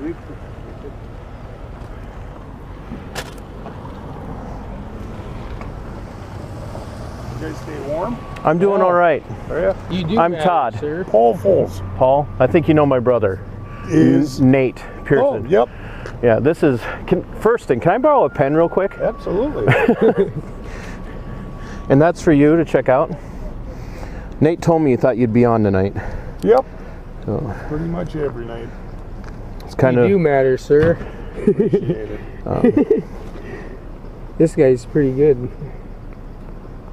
You guys stay warm? I'm doing all right. Are you? You do I'm matter, Todd. sir. Paul Foles Paul, I think you know my brother. is. Nate Oh, Pearson. yep. Yeah, this is, first thing, can I borrow a pen real quick? Absolutely. And that's for you to check out. Nate told me you thought you'd be on tonight. Yep. So Pretty much every night. it's kind You do of, matter, sir. Appreciate it. This guy's pretty good.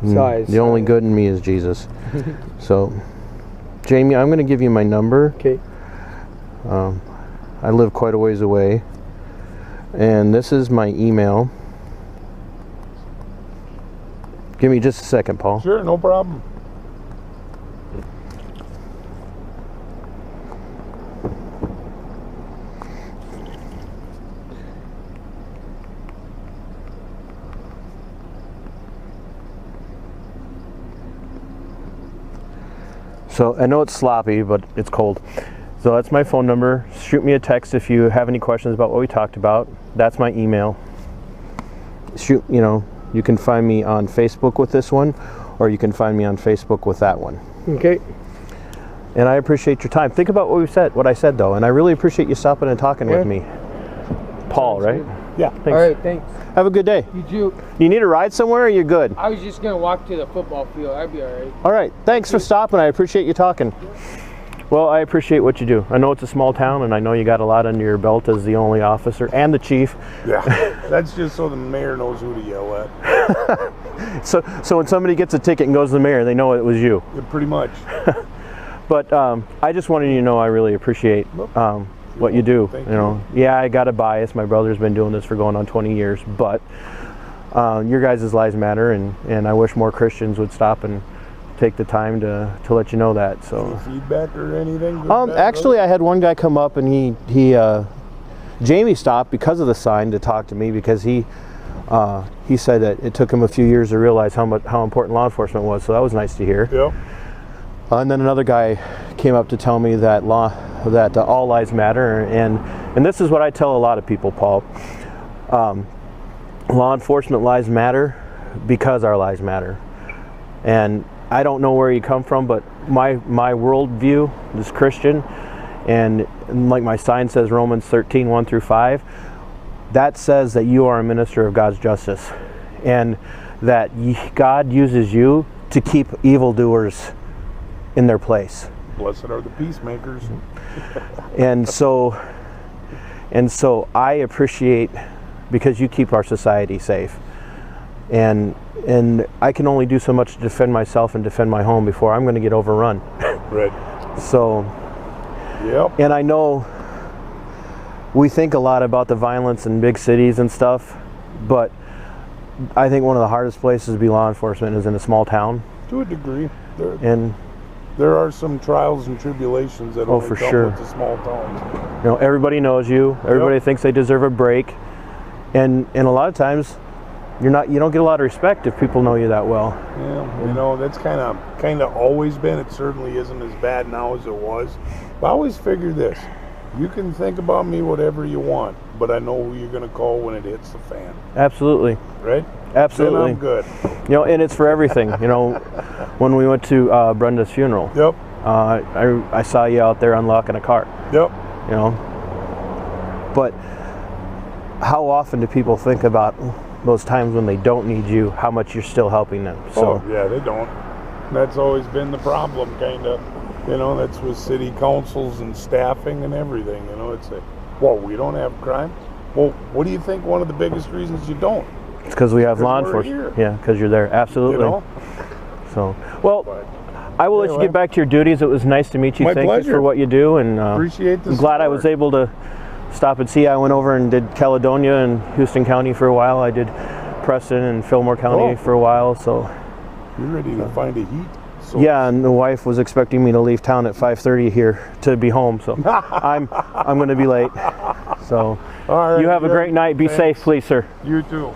Size. the only good in me is Jesus. So, Jamie, I'm going to give you my number. Okay. I live quite a ways away. And this is my email. Give me just a second, Paul. Sure, no problem. So I know it's sloppy, but it's cold. So that's my phone number. Shoot me a text if you have any questions about what we talked about. That's my email. Shoot, you can find me on Facebook with this one, or you can find me on Facebook with that one. Okay. And I appreciate your time. Think about what I said though, and I really appreciate you stopping and talking with me. Paul, right? Yeah. Thanks. All right, thanks. Have a good day. You too. You need a ride somewhere, or you're good? I was just gonna walk to the football field. I'd be all right. All right. Thanks for stopping. I appreciate you talking. Well, I appreciate what you do. I know it's a small town, and I know you got a lot under your belt as the only officer and the chief. Yeah. That's just so the mayor knows who to yell at. So when somebody gets a ticket and goes to the mayor, they know it was you. Yeah, pretty much. But I just wanted you to know I really appreciate what you do. Thank Yeah, I got a bias. My brother's been doing this for going on 20 years, but your guys' lives matter, and I wish more Christians would stop and take the time to let you know that. So Any feedback or anything? Good, bad, actually, I had one guy come up, and Jamie stopped because of the sign to talk to me, because he said that it took him a few years to realize how important law enforcement was. So that was nice to hear. Yep. And then another guy came up to tell me that all lives matter, and this is what I tell a lot of people, Paul. Law enforcement lives matter because our lives matter. And I don't know where you come from, but my worldview is Christian, and like my sign says, Romans 13, 1 through 5, that says that you are a minister of God's justice, and that God uses you to keep evildoers in their place. Blessed are the peacemakers. And so I appreciate, because you keep our society safe. And I can only do so much to defend myself and defend my home before I'm going to get overrun. Right. So, Yep. and I know we think a lot about the violence in big cities and stuff, but I think one of the hardest places to be law enforcement is in a small town. To a degree. And There are some trials and tribulations that only for come sure. with the small towns. everybody knows you. Everybody Yep. thinks they deserve a break, and a lot of times you don't get a lot of respect if people know you that well. Yeah, that's kind of always been. It certainly isn't as bad now as it was. But I always figure this: you can think about me whatever you want, but I know who you're going to call when it hits the fan. Absolutely. Right? Absolutely. Then I'm good. And it's for everything. When we went to Brenda's funeral, Yep. I saw you out there unlocking a car. Yep. But how often do people think about those times when they don't need you, how much you're still helping them? So Yeah, they don't. That's always been the problem, kind of. That's with city councils and staffing and everything. It's like, well, we don't have crime. Well, what do you think one of the biggest reasons you don't? it's because we have law 'Cause we're enforcement. here. Yeah, because you're there. Absolutely. So, well, But I will let you anyway. get back to your duties. It was nice to meet you. My Thank you pleasure. for what you do, and appreciate the I'm glad I support. was able to stop and see. I went over and did Caledonia and Houston County for a while. I did Preston and Fillmore County Oh. for a while. So You're ready to find a heat. So yeah, and the wife was expecting me to leave town at 5:30 here to be home. So I'm going to be late. So All right, you have a good. great night. Be Thanks. safe, please, sir. You too.